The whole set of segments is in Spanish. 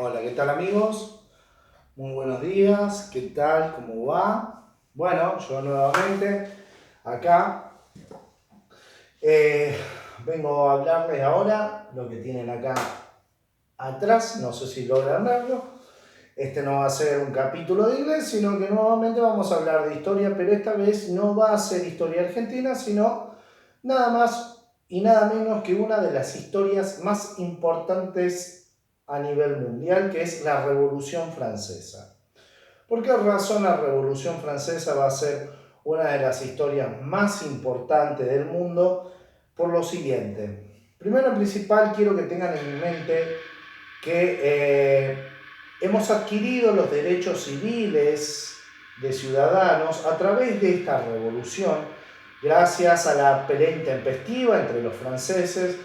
Hola, ¿qué tal amigos? Muy buenos días, ¿qué tal? ¿Cómo va? Bueno, yo nuevamente acá eh, vengo a hablarles ahora lo que tienen acá atrás, no sé si logran verlo. Este no va a ser un capítulo de inglés, sino que nuevamente vamos a hablar de historia, pero esta vez no va a ser historia argentina, sino nada más y nada menos que una de las historias más importantes a nivel mundial, que es la Revolución Francesa. ¿Por qué razón la Revolución Francesa va a ser una de las historias más importantes del mundo? Por lo siguiente. Primero y principal, quiero que tengan en mente que hemos adquirido los derechos civiles de ciudadanos a través de esta revolución, gracias a la pelea intempestiva entre los franceses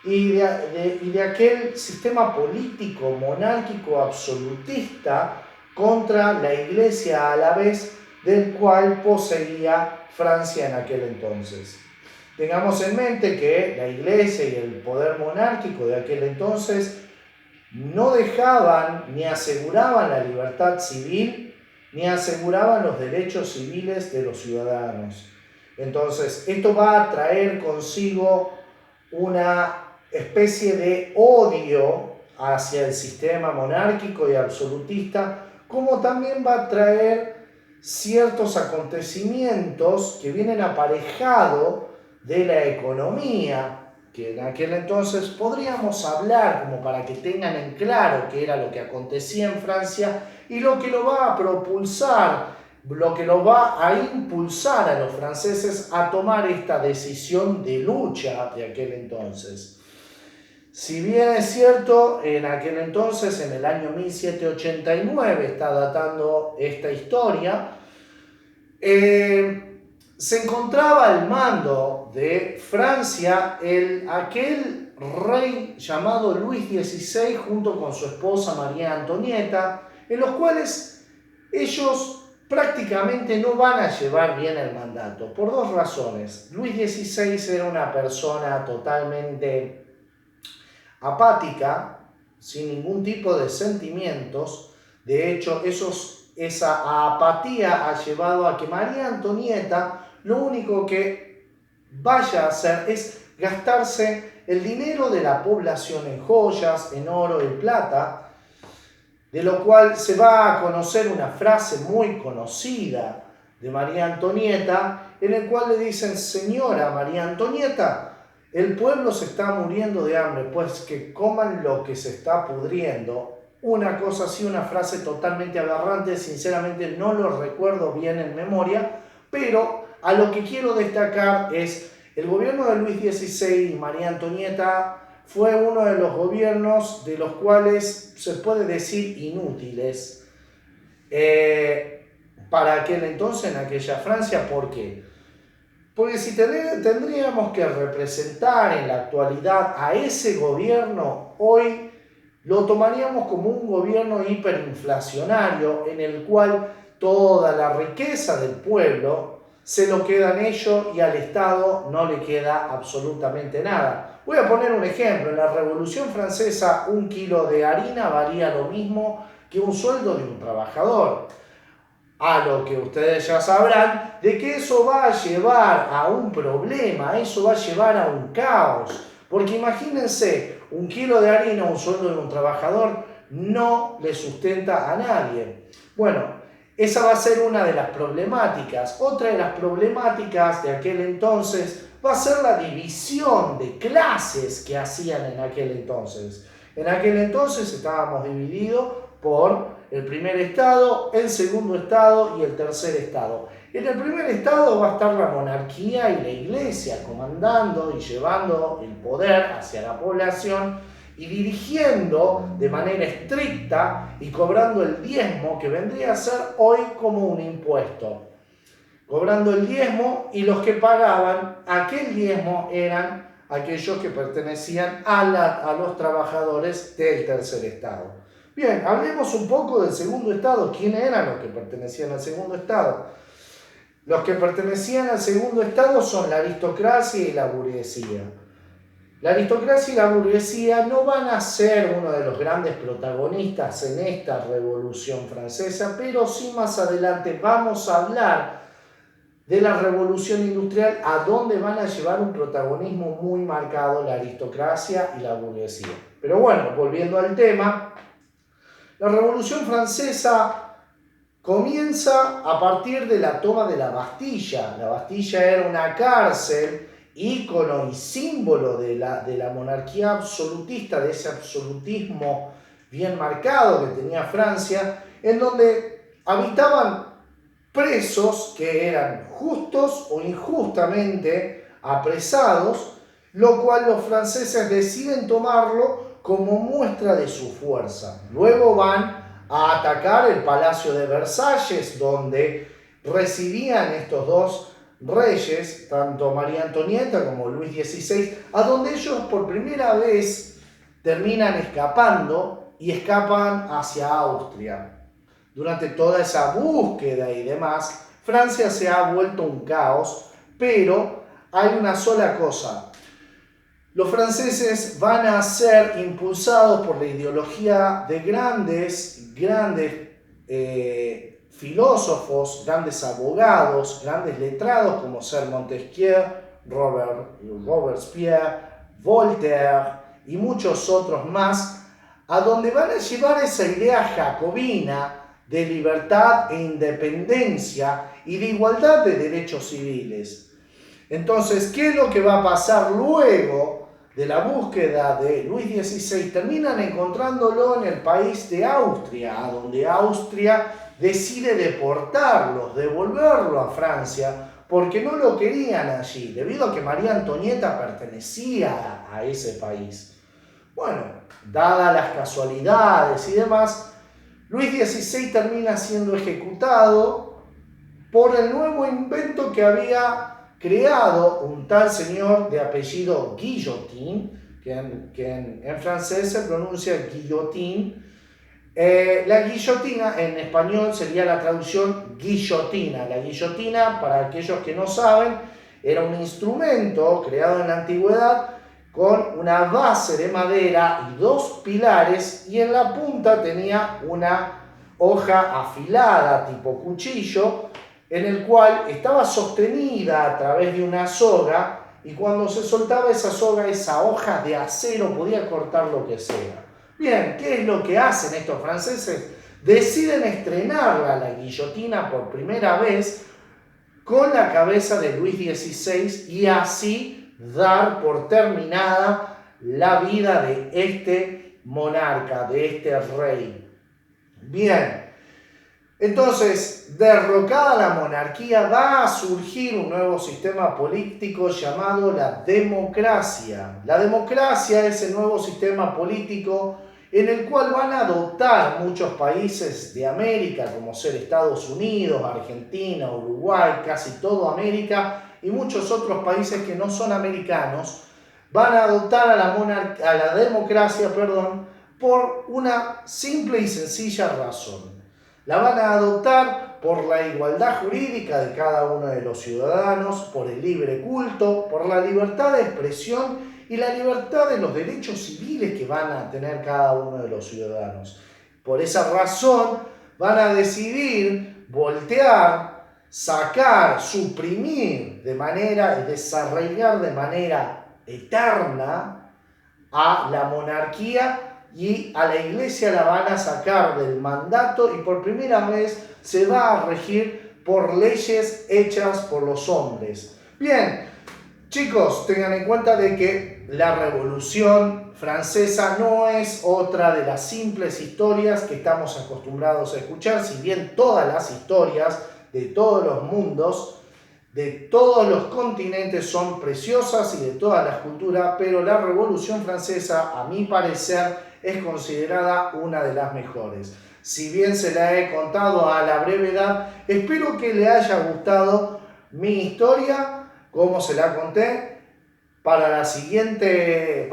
y de aquel sistema político monárquico absolutista contra la Iglesia a la vez, del cual poseía Francia en aquel entonces. Tengamos en mente que la Iglesia y el poder monárquico de aquel entonces no dejaban ni aseguraban la libertad civil ni aseguraban los derechos civiles de los ciudadanos. Entonces, esto va a traer consigo una especie de odio hacia el sistema monárquico y absolutista, como también va a traer ciertos acontecimientos que vienen aparejados de la economía, que en aquel entonces podríamos hablar como para que tengan en claro qué era lo que acontecía en Francia y lo que lo va a propulsar, lo que lo va a impulsar a los franceses a tomar esta decisión de lucha de aquel entonces. Si bien es cierto, en aquel entonces, en el año 1789, está datando esta historia, se encontraba al mando de Francia aquel rey llamado Luis XVI junto con su esposa María Antonieta, en los cuales ellos prácticamente no van a llevar bien el mandato, por dos razones. Luis XVI era una persona totalmente apática, sin ningún tipo de sentimientos. De hecho, esa apatía ha llevado a que María Antonieta lo único que vaya a hacer es gastarse el dinero de la población en joyas, en oro y plata, de lo cual se va a conocer una frase muy conocida de María Antonieta, en el cual le dicen: señora María Antonieta, el pueblo se está muriendo de hambre, pues que coman lo que se está pudriendo. Una cosa así, una frase totalmente aberrante, sinceramente no lo recuerdo bien en memoria, pero a lo que quiero destacar es el gobierno de Luis XVI y María Antonieta fue uno de los gobiernos de los cuales se puede decir inútiles para aquel entonces, en aquella Francia. ¿Por qué? Porque si tendríamos que representar en la actualidad a ese gobierno, hoy lo tomaríamos como un gobierno hiperinflacionario en el cual toda la riqueza del pueblo se lo quedan ellos y al Estado no le queda absolutamente nada. Voy a poner un ejemplo. En la Revolución Francesa, un kilo de harina valía lo mismo que un sueldo de un trabajador. A lo que ustedes ya sabrán de que eso va a llevar a un problema, eso va a llevar a un caos. Porque imagínense, un kilo de harina, un sueldo de un trabajador, no le sustenta a nadie. Bueno, esa va a ser una de las problemáticas. Otra de las problemáticas de aquel entonces va a ser la división de clases que hacían en aquel entonces. En aquel entonces estábamos divididos por el primer estado, el segundo estado y el tercer estado. En el primer estado va a estar la monarquía y la iglesia comandando y llevando el poder hacia la población y dirigiendo de manera estricta y cobrando el diezmo, que vendría a ser hoy como un impuesto. Cobrando el diezmo, y los que pagaban aquel diezmo eran aquellos que pertenecían a los trabajadores del tercer estado. Bien, hablemos un poco del segundo estado. ¿Quiénes eran los que pertenecían al segundo estado? Los que pertenecían al segundo estado son la aristocracia y la burguesía. La aristocracia y la burguesía no van a ser uno de los grandes protagonistas en esta Revolución Francesa, pero sí más adelante vamos a hablar de la Revolución Industrial, a donde van a llevar un protagonismo muy marcado la aristocracia y la burguesía. Pero bueno, volviendo al tema, la Revolución Francesa comienza a partir de la toma de la Bastilla. La Bastilla era una cárcel, ícono y símbolo de la monarquía absolutista, de ese absolutismo bien marcado que tenía Francia, en donde habitaban presos que eran justos o injustamente apresados, lo cual los franceses deciden tomarlo como muestra de su fuerza. Luego van a atacar el Palacio de Versalles, donde residían estos dos reyes, tanto María Antonieta como Luis XVI, a donde ellos por primera vez terminan escapando y escapan hacia Austria. Durante toda esa búsqueda y demás, Francia se ha vuelto un caos, pero hay una sola cosa. Los franceses van a ser impulsados por la ideología de grandes filósofos, grandes abogados, grandes letrados como ser Montesquieu, Robespierre, Voltaire y muchos otros más, a donde van a llevar esa idea jacobina de libertad e independencia y de igualdad de derechos civiles. Entonces, ¿qué es lo que va a pasar luego de la búsqueda de Luis XVI? Terminan encontrándolo en el país de Austria, donde Austria decide deportarlos, devolverlo a Francia, porque no lo querían allí, debido a que María Antonieta pertenecía a ese país. Bueno, dadas las casualidades y demás, Luis XVI termina siendo ejecutado por el nuevo invento que había creado un tal señor de apellido Guillotin, que en francés se pronuncia guillotín. La guillotina en español sería la traducción guillotina. La guillotina, para aquellos que no saben, era un instrumento creado en la antigüedad con una base de madera y dos pilares, y en la punta tenía una hoja afilada tipo cuchillo, en el cual estaba sostenida a través de una soga, y cuando se soltaba esa soga, esa hoja de acero podía cortar lo que sea. Bien, ¿qué es lo que hacen estos franceses? Deciden estrenarla, la guillotina, por primera vez con la cabeza de Luis XVI, y así dar por terminada la vida de este monarca, de este rey. Bien, entonces, derrocada la monarquía, va a surgir un nuevo sistema político llamado la democracia. La democracia es el nuevo sistema político en el cual van a adoptar muchos países de América, como ser Estados Unidos, Argentina, Uruguay, casi toda América, y muchos otros países que no son americanos, van a adoptar a la democracia, por una simple y sencilla razón. La van a adoptar por la igualdad jurídica de cada uno de los ciudadanos, por el libre culto, por la libertad de expresión y la libertad de los derechos civiles que van a tener cada uno de los ciudadanos. Por esa razón van a decidir voltear, sacar, suprimir de manera, desarraigar de manera eterna a la monarquía, y a la iglesia la van a sacar del mandato, y por primera vez se va a regir por leyes hechas por los hombres. Bien, chicos, tengan en cuenta de que la Revolución Francesa no es otra de las simples historias que estamos acostumbrados a escuchar, si bien todas las historias de todos los mundos, de todos los continentes, son preciosas y de todas las culturas, pero la Revolución Francesa, a mi parecer, es considerada una de las mejores. Si bien se la he contado a la brevedad, espero que le haya gustado mi historia, como se la conté. Para la siguiente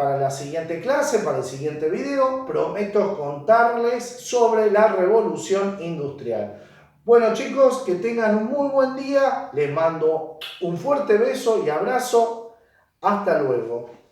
clase, para el siguiente video, prometo contarles sobre la Revolución Industrial. Bueno, chicos, que tengan un muy buen día. Les mando un fuerte beso y abrazo. Hasta luego.